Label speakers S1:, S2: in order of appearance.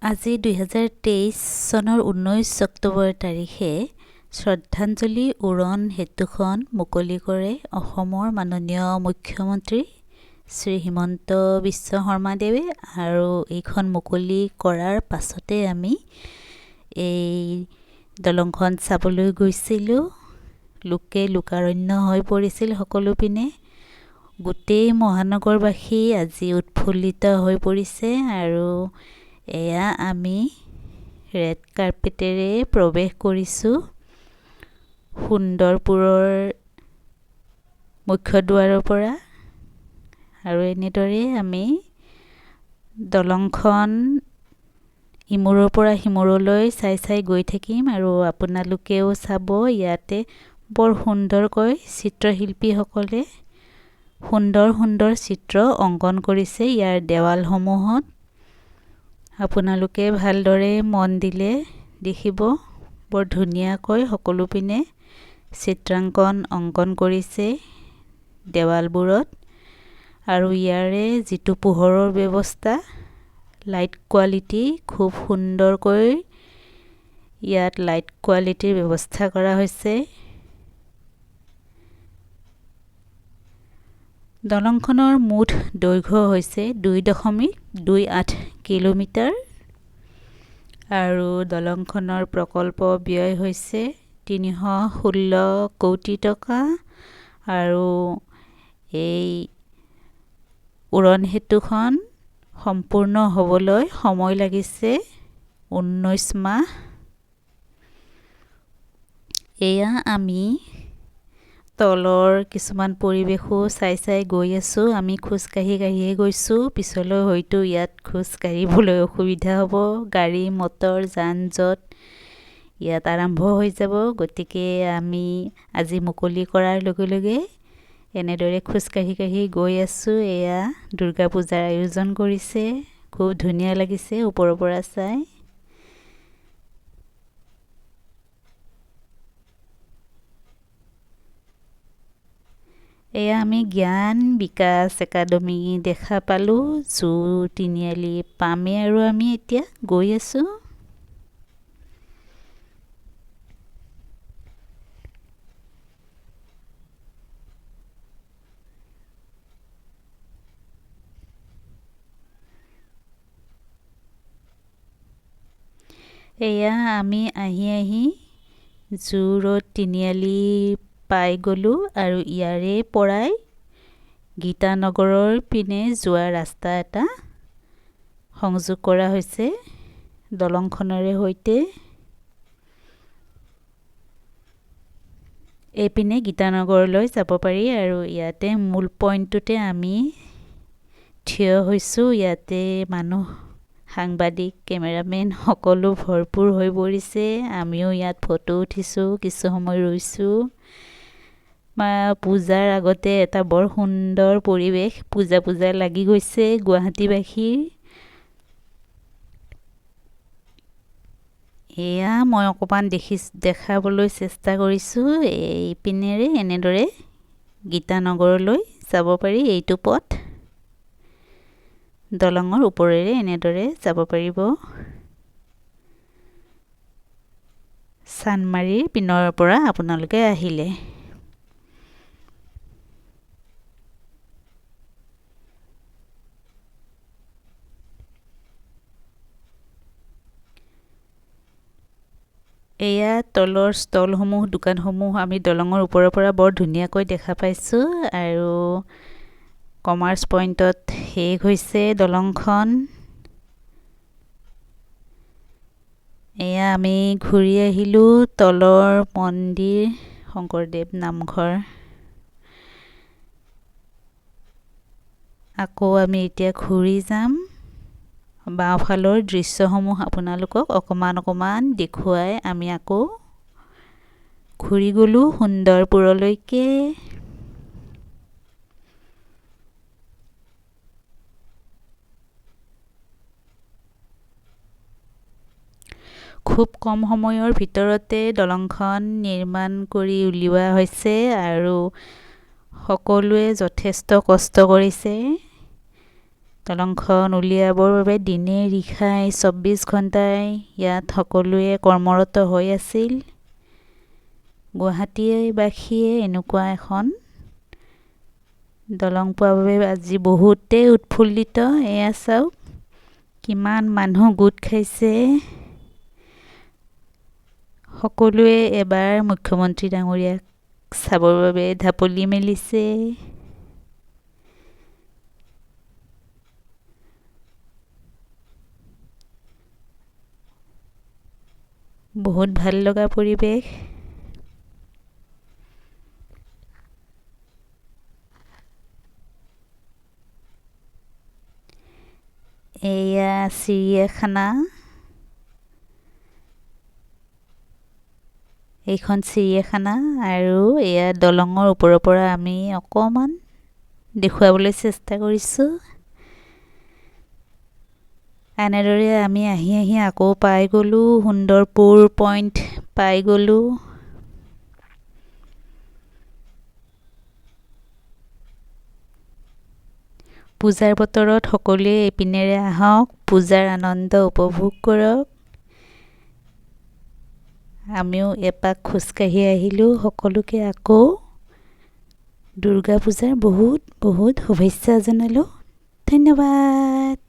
S1: আজি 2023 চনৰ 19 অক্টোবৰ তাৰিখে শ্ৰদ্ধাঞ্জলি উৰণ সেতুখন মুকলি কৰে অসমৰ মাননীয় মুখ্যমন্ত্ৰী শ্ৰী হিমন্ত বিশ্ব শৰ্মাদেৱে। আৰু এইখন মুকলি কৰাৰ পাছতে আমি এই দলংখন চাবলৈ গৈছিলোঁ। লোকে লোকাৰণ্য হৈ পৰিছিল সকলো পিনে। গোটেই মহানগৰবাসী আজি উৎফুল্লিত হৈ পৰিছে। আৰু এয়া আমি ৰেড কাৰ্পেটেৰে প্ৰৱেশ কৰিছোঁ সুন্দৰপুৰৰ মুখ্য দুৱাৰৰ পৰা। আৰু এনেদৰে আমি দলংখন ইমূৰৰ পৰা সিমূৰলৈ চাই গৈ থাকিম। আৰু আপোনালোকেও চাব, ইয়াতে বৰ সুন্দৰকৈ চিত্ৰশিল্পীসকলে সুন্দৰ চিত্ৰ অংকন কৰিছে ইয়াৰ দেৱালসমূহত। আপোনালোকে ভালদৰে মন দিলে দেখিব, বৰ ধুনীয়াকৈ সকলো পিনে চিত্ৰাংকন অংকন কৰিছে দেৱালবোৰত। আৰু ইয়াৰে যিটো পোহৰৰ ব্যৱস্থা, লাইট কোৱালিটি খুব সুন্দৰকৈ ইয়াত লাইট কোৱালিটিৰ ব্যৱস্থা কৰা হৈছে। দলংখনৰ মুঠ দৈৰ্ঘ্য হৈছে 2.28 কিলোমিটাৰ। আৰু দলংখনৰ প্ৰকল্প ব্যয় হৈছে 316 কোটি টকা। আৰু এই উৰণ সেতুখন সম্পূৰ্ণ হ'বলৈ সময় লাগিছে 19 মাহ। এয়া আমি তলৰ কিছুমান পৰিৱেশো চাই গৈ আছোঁ। আমি খোজকাঢ়িয়ে গৈছোঁ। পিছলৈ হয়তো ইয়াত খোজকাঢ়িবলৈ অসুবিধা হ'ব, গাড়ী মটৰ যান জঁট ইয়াত আৰম্ভ হৈ যাব। গতিকে আমি আজি মুকলি কৰাৰ লগে লগে এনেদৰে খোজকাঢ়ি গৈ আছোঁ। এয়া দুৰ্গা পূজাৰ আয়োজন কৰিছে, খুব ধুনীয়া লাগিছে ওপৰৰ পৰা চাই। এয়া আমি জ্ঞান বিকাশ একাডেমি দেখা পালোঁ, জু তিনিআলি পামে। আৰু আমি এতিয়া গৈ আছোঁ। এয়া আমি আহি জু ৰোড তিনিআলি পাই গ'লোঁ। আৰু ইয়াৰে পৰাই গীতানগৰৰ পিনে যোৱা ৰাস্তা এটা সংযোগ কৰা হৈছে দলংখনৰে সৈতে। এইপিনে গীতানগৰলৈ যাব পাৰি। আৰু ইয়াতে মূল পইণ্টটোতে আমি থিয় হৈছোঁ। ইয়াতে মানুহ, সাংবাদিক, কেমেৰামেন সকলো ভৰপূৰ হৈ পৰিছে। আমিও ইয়াত ফটো উঠিছোঁ, কিছু সময় ৰৈছোঁ। পূজাৰ আগতে এটা বৰ সুন্দৰ পৰিৱেশ, পূজা লাগি গৈছে গুৱাহাটীবাসীৰ। এয়া মই অকণমান দেখাবলৈ চেষ্টা কৰিছোঁ। এই পিনেৰে এনেদৰে গীতানগৰলৈ যাব পাৰি। এইটো পথ দলঙৰ ওপৰেৰে এনেদৰে যাব পাৰিব। চানমাৰীৰ পিনৰ পৰা আপোনালোকে আহিলে। এয়া তলৰ ষ্টলসমূহ, দোকানসমূহ আমি দলঙৰ ওপৰৰ পৰা বৰ ধুনীয়াকৈ দেখা পাইছোঁ। আৰু কমাৰ্চ পইণ্টত শেষ হৈছে দলংখন। এয়া আমি ঘূৰি আহিলোঁ তলৰ মন্দিৰ, শংকৰদেৱ নামঘৰ। আকৌ আমি এতিয়া ঘূৰি যাম। বাওঁফালৰ দৃশ্যসমূহ আপোনালোকক অকণমান দেখুৱাই আমি আকৌ ঘূৰি গ'লোঁ সুন্দৰপুৰলৈকে। খুব কম সময়ৰ ভিতৰতে দলংখন নিৰ্মাণ কৰি উলিওৱা হৈছে। আৰু সকলোৱে যথেষ্ট কষ্ট কৰিছে। দলংখন উলিয়াবৰ বাবে দিনে নিশাই 24 ঘণ্টাই ইয়াত সকলোৱে কৰ্মৰত হৈ আছিল। গুৱাহাটীবাসীয়ে এনেকুৱা এখন দলং পোৱাৰ বাবে আজি বহুতেই উৎফুল্লিত। এয়া চাওক কিমান মানুহ গোট খাইছে। সকলোৱে এবাৰ মুখ্যমন্ত্ৰী ডাঙৰীয়াক চাবৰ বাবে ঢাপলি মেলিছে। বহুত ভাল লগা পৰিৱেশ। এয়া চিৰিয়াখানা। এইখন চিৰিয়াখানা আৰু এয়া দলঙৰ ওপৰৰ পৰা আমি অকণমান দেখুৱাবলৈ চেষ্টা কৰিছোঁ। এনেদৰে আমি আহি আকৌ পাই গ'লোঁ সুন্দৰপুৰ পইণ্ট পাই গ'লোঁ। পূজাৰ বতৰত সকলোৱে এইপিনেৰে আহক, পূজাৰ আনন্দ উপভোগ কৰক। আমিও এপাক খোজকাঢ়ি আহিলোঁ। সকলোকে আকৌ দুৰ্গা পূজাৰ বহুত বহুত শুভেচ্ছা জনালোঁ। ধন্যবাদ।